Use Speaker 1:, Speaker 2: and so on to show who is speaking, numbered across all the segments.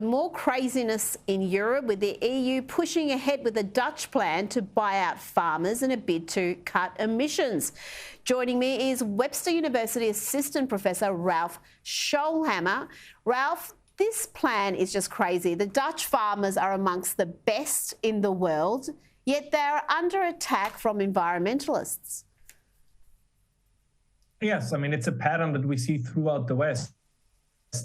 Speaker 1: More craziness in Europe, with the EU pushing ahead with a Dutch plan to buy out farmers in a bid to cut emissions. Joining me is Webster University Assistant Professor Ralph Schoellhammer. Ralph, this plan is just crazy. The Dutch farmers are amongst the best in the world, yet they are under attack from environmentalists.
Speaker 2: Yes, I mean, it's a pattern that we see throughout the West.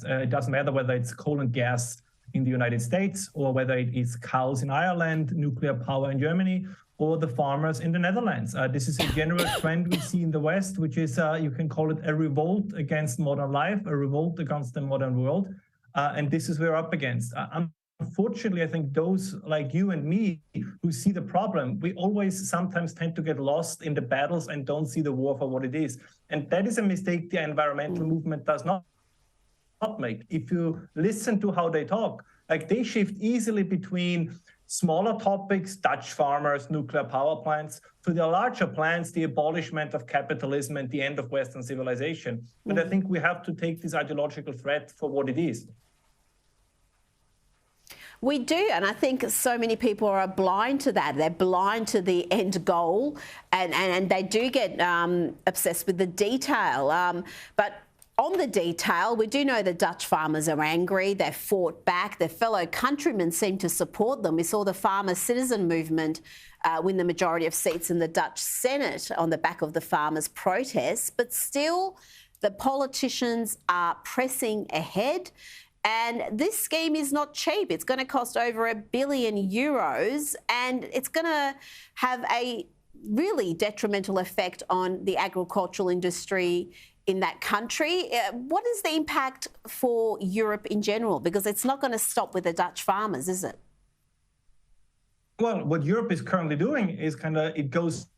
Speaker 2: It doesn't matter whether it's coal and gas in the United States, or whether it is cows in Ireland, nuclear power in Germany, or the farmers in the Netherlands. This is a general trend we see in the West, which is, you can call it a revolt against modern life, a revolt against the modern world. And this is what we're up against. Unfortunately, I think those like you and me who see the problem, we always sometimes tend to get lost in the battles and don't see the war for what it is. And that is a mistake the environmental movement does not make. If you listen to how they talk, like they shift easily between smaller topics, Dutch farmers, nuclear power plants, to the larger plans, the abolishment of capitalism and the end of Western civilization. But I think we have to take this ideological threat for what it is.
Speaker 1: We do, and I think so many people are blind to that. They're blind to the end goal, and they do get obsessed with the detail. But on the detail, we do know the Dutch farmers are angry. They fought back. Their fellow countrymen seem to support them. We saw the farmer citizen movement win the majority of seats in the Dutch Senate on the back of the farmers' protests. But still, the politicians are pressing ahead. And this scheme is not cheap. It's going to cost over €1 billion, and it's going to have a really detrimental effect on the agricultural industry in that country. What is the impact for Europe in general? Because it's not going to stop with the Dutch farmers, is it?
Speaker 2: Well, what Europe is currently doing is it goes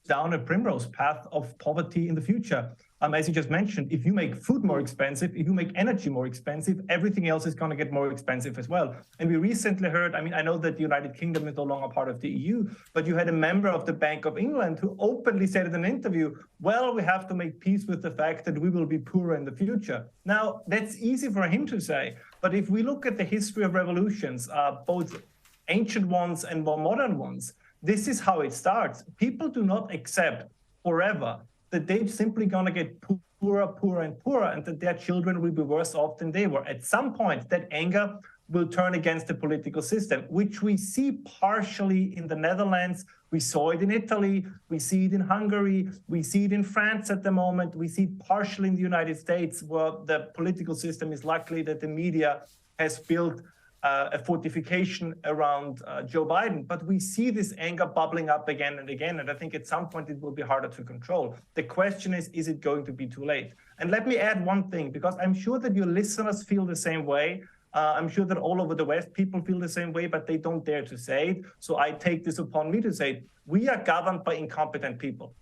Speaker 2: down a primrose path of poverty in the future. As you just mentioned, if you make food more expensive, if you make energy more expensive, everything else is going to get more expensive as well. And we recently heard, I know that the United Kingdom is no longer part of the EU, but you had a member of the Bank of England who openly said in an interview, well, we have to make peace with the fact that we will be poorer in the future. Now, that's easy for him to say, but if we look at the history of revolutions, both ancient ones and more modern ones, this is how it starts. People do not accept forever that they're simply going to get poorer, poorer, and poorer, and that their children will be worse off than they were. At some point, that anger will turn against the political system, which we see partially in the Netherlands. We saw it in Italy. We see it in Hungary. We see it in France at the moment. We see it partially in the United States, where the political system is luckily that the media has built a fortification around Joe Biden. But we see this anger bubbling up again and again, and I think at some point it will be harder to control. The question is it going to be too late? And let me add one thing, because I'm sure that your listeners feel the same way. I'm sure that all over the West, people feel the same way, but they don't dare to say it. So I take this upon me to say, we are governed by incompetent people.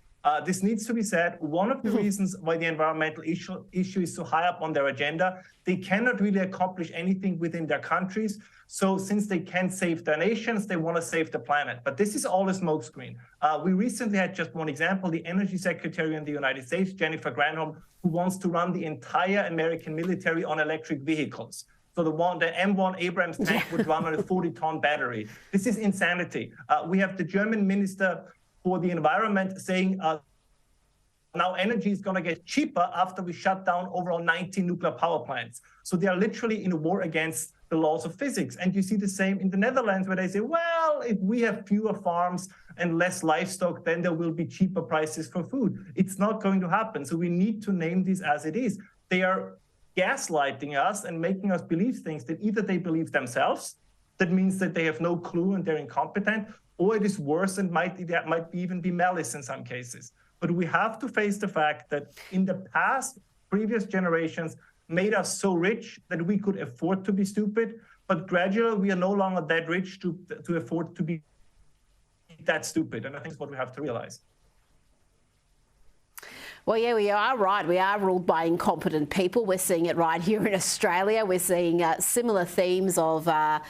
Speaker 2: This needs to be said. One of the reasons why the environmental issue is so high up on their agenda, they cannot really accomplish anything within their countries. So since they can't save their nations, they want to save the planet. But this is all a smokescreen. We recently had just one example, the Energy Secretary in the United States, Jennifer Granholm, who wants to run the entire American military on electric vehicles. So the M1 Abrams tank would run on a 40-ton battery. This is insanity. We have the German Minister for the Environment saying now energy is going to get cheaper after we shut down overall 19 nuclear power plants. So they are literally in a war against the laws of physics. And you see the same in the Netherlands, where they say, well, if we have fewer farms and less livestock, then there will be cheaper prices for food. It's not going to happen. So we need to name this as it is. They are gaslighting us and making us believe things that either they believe themselves, that means that they have no clue and they're incompetent, or it is worse and might even be malice in some cases. But we have to face the fact that in the past, previous generations made us so rich that we could afford to be stupid, but gradually we are no longer that rich to afford to be that stupid. And I think that's what we have to realize.
Speaker 1: Well, yeah, we are right. We are ruled by incompetent people. We're seeing it right here in Australia. We're seeing similar themes of our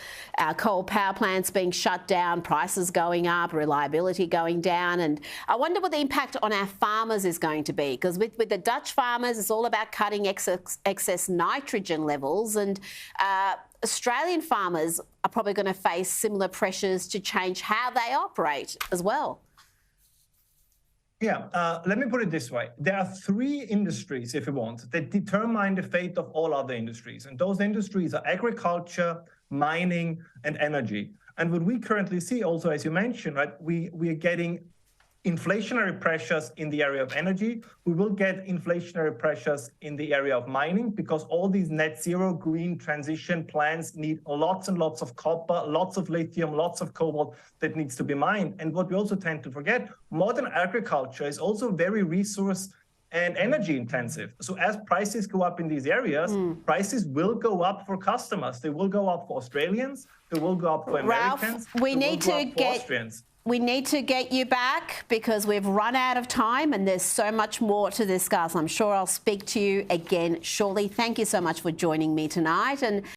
Speaker 1: coal power plants being shut down, prices going up, reliability going down. And I wonder what the impact on our farmers is going to be, because with the Dutch farmers, it's all about cutting excess nitrogen levels. And Australian farmers are probably going to face similar pressures to change how they operate as well.
Speaker 2: Yeah, let me put it this way. There are three industries, if you want, that determine the fate of all other industries. And those industries are agriculture, mining, and energy. And what we currently see also, as you mentioned, right, we are getting inflationary pressures in the area of energy. We will get inflationary pressures in the area of mining, because all these net zero green transition plans need lots and lots of copper, lots of lithium, lots of cobalt that needs to be mined. And what we also tend to forget, modern agriculture is also very resource and energy intensive. So as prices go up in these areas, prices will go up for customers. They will go up for Australians. They will go up for Americans.
Speaker 1: Ralph, we need to get you back, because we've run out of time and there's so much more to discuss. I'm sure I'll speak to you again shortly. Thank you so much for joining me tonight. And